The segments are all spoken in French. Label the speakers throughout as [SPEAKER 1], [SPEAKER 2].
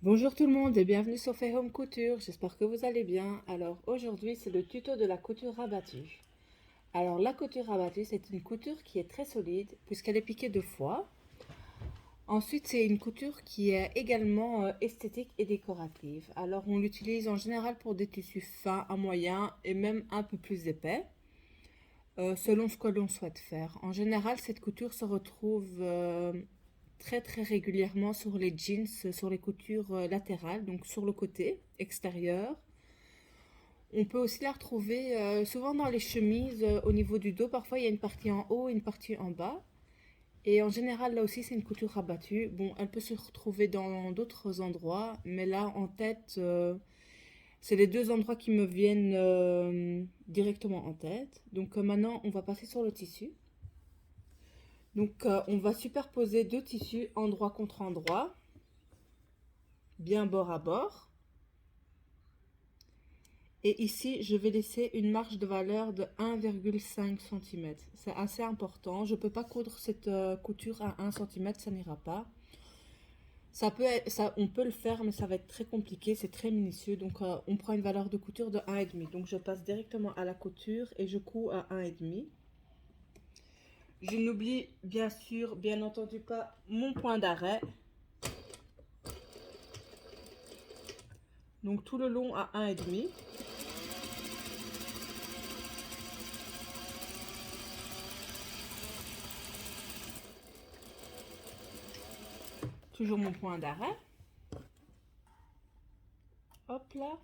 [SPEAKER 1] Bonjour tout le monde et bienvenue sur Fait Home Couture, j'espère que vous allez bien. Alors aujourd'hui c'est le tuto de la couture rabattue. Alors la couture rabattue c'est une couture qui est très solide puisqu'elle est piquée 2 fois. Ensuite c'est une couture qui est également esthétique et décorative. Alors on l'utilise en général pour des tissus fins à moyens et même un peu plus épais. Selon ce que l'on souhaite faire. En général cette couture se retrouve très régulièrement sur les jeans, sur les coutures latérales, donc sur le côté extérieur. On peut aussi la retrouver souvent dans les chemises au niveau du dos. Parfois il y a une partie en haut et une partie en bas. Et en général là aussi c'est une couture rabattue. Bon, elle peut se retrouver dans d'autres endroits, mais là en tête, c'est les deux endroits qui me viennent directement en tête. Donc maintenant on va passer sur le tissu. Donc on va superposer deux tissus endroit contre endroit, bien bord à bord. Et ici, je vais laisser une marge de valeur de 1,5 cm. C'est assez important. Je ne peux pas coudre cette couture à 1 cm, ça n'ira pas. Ça peut être, on peut le faire, mais ça va être très compliqué, c'est très minutieux. Donc on prend une valeur de couture de 1,5. Donc je passe directement à la couture et je couds à 1,5. Je n'oublie bien sûr, bien entendu pas mon point d'arrêt. Donc tout le long à 1,5. Toujours mon point d'arrêt. Hop là.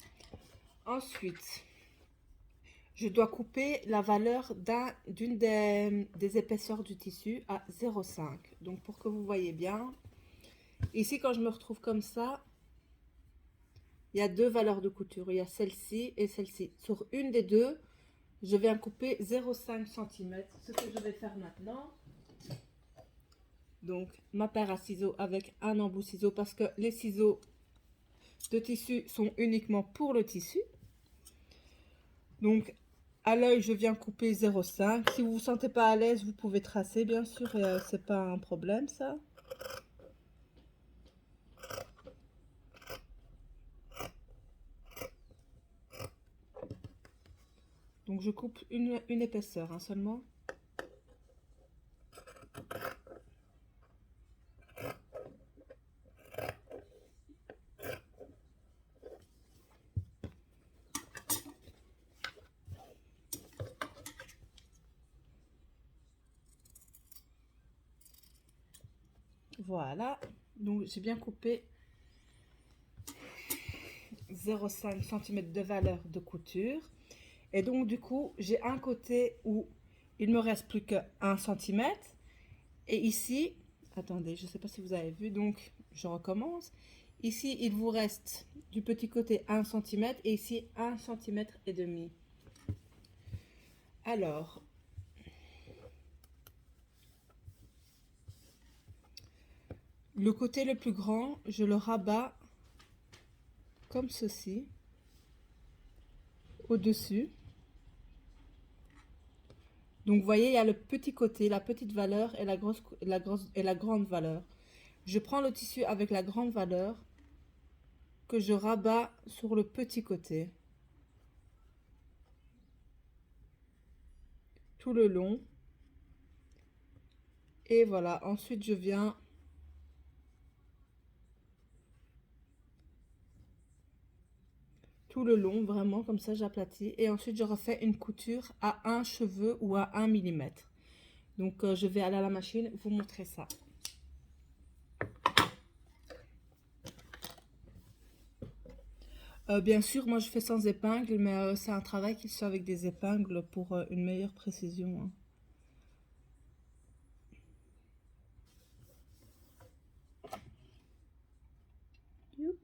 [SPEAKER 1] Ensuite, je dois couper la valeur d'une des épaisseurs du tissu à 0,5. Donc pour que vous voyez bien, ici quand je me retrouve comme ça, il y a deux valeurs de couture. Il y a celle-ci et celle-ci. Sur une des deux, je viens couper 0,5 cm. Ce que je vais faire maintenant. Donc ma paire à ciseaux avec un embout ciseau parce que les ciseaux de tissu sont uniquement pour le tissu. Donc à l'œil, je viens couper 0,5. Si vous vous sentez pas à l'aise, vous pouvez tracer, bien sûr, et c'est pas un problème, ça. Donc je coupe une épaisseur, hein, seulement. Voilà. Donc j'ai bien coupé 0,5 cm de valeur de couture. Et donc du coup, j'ai un côté où il me reste plus que 1 cm. Et ici, attendez, je ne sais pas si vous avez vu, donc je recommence. Ici, il vous reste du petit côté 1 cm et ici 1 cm et demi. Alors, le côté le plus grand, je le rabats comme ceci, au-dessus. Donc, vous voyez, il y a le petit côté, la petite valeur et la grande valeur. Je prends le tissu avec la grande valeur que je rabats sur le petit côté. Tout le long. Et voilà, ensuite je viens tout le long, vraiment, comme ça j'aplatis. Et ensuite je refais une couture à un cheveu ou à 1 mm. Donc je vais aller à la machine vous montrer ça. Bien sûr, moi je fais sans épingle, mais c'est un travail qui se fait avec des épingles pour une meilleure précision, hein. Youp.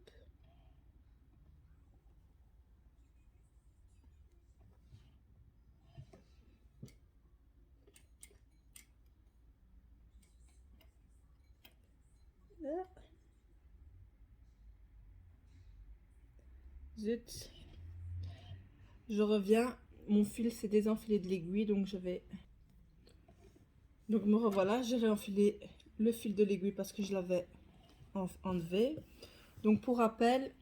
[SPEAKER 1] Zut. Je reviens, mon fil s'est désenfilé de l'aiguille, donc je vais... Donc me revoilà, j'ai réenfilé le fil de l'aiguille parce que je l'avais enlevé. Donc pour rappel,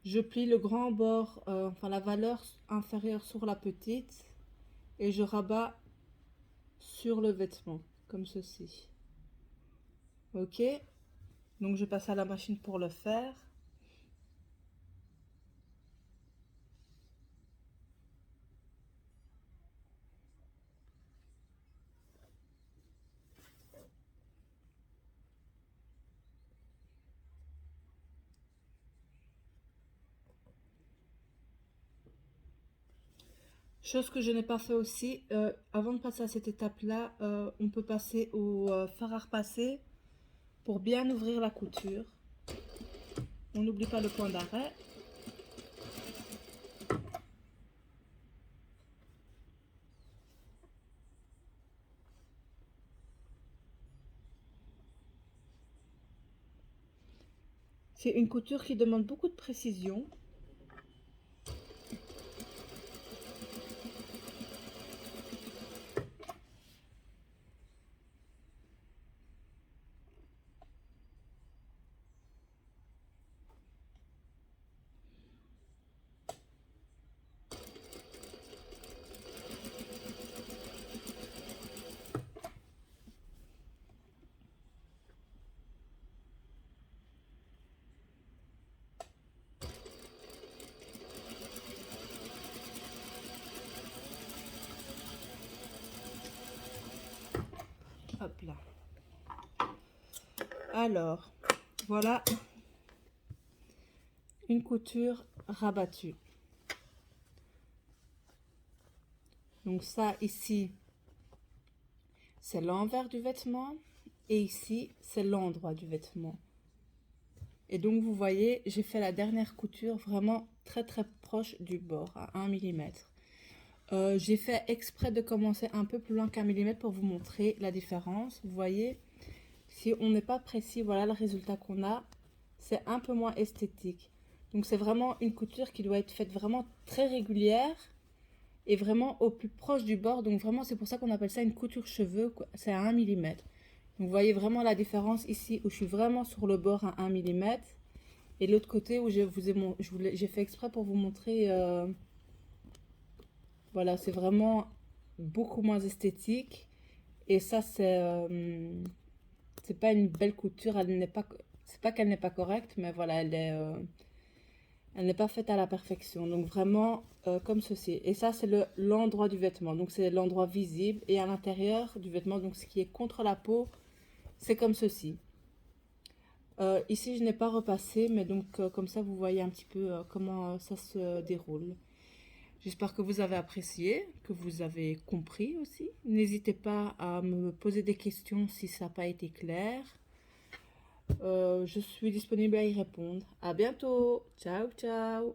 [SPEAKER 1] je plie le grand bord, enfin la valeur inférieure sur la petite et je rabats sur le vêtement, comme ceci. Ok, donc je passe à la machine pour le faire. Chose que je n'ai pas fait aussi, avant de passer à cette étape-là, on peut passer au fer à repasser pour bien ouvrir la couture. On n'oublie pas le point d'arrêt. C'est une couture qui demande beaucoup de précision. Hop là. Alors, voilà une couture rabattue. Donc ça, ici, c'est l'envers du vêtement et ici, c'est l'endroit du vêtement. Et donc, vous voyez, j'ai fait la dernière couture vraiment très très proche du bord, à 1 mm. J'ai fait exprès de commencer un peu plus loin qu'1 mm pour vous montrer la différence. Vous voyez, si on n'est pas précis, voilà le résultat qu'on a. C'est un peu moins esthétique. Donc c'est vraiment une couture qui doit être faite vraiment très régulière et vraiment au plus proche du bord. Donc vraiment c'est pour ça qu'on appelle ça une couture cheveux, c'est à 1 mm. Donc vous voyez vraiment la différence ici où je suis vraiment sur le bord à 1 mm. Et l'autre côté où j'ai fait exprès pour vous montrer... voilà, c'est vraiment beaucoup moins esthétique. Et ça, c'est pas une belle couture. Elle n'est pas, c'est pas qu'elle n'est pas correcte, mais voilà, elle n'est pas faite à la perfection. Donc vraiment comme ceci. Et ça, c'est l'endroit du vêtement. Donc c'est l'endroit visible. Et à l'intérieur du vêtement, donc ce qui est contre la peau, c'est comme ceci. Ici, je n'ai pas repassé, mais donc comme ça, vous voyez un petit peu comment ça se déroule. J'espère que vous avez apprécié, que vous avez compris aussi. N'hésitez pas à me poser des questions si ça n'a pas été clair. Je suis disponible à y répondre. À bientôt. Ciao, ciao.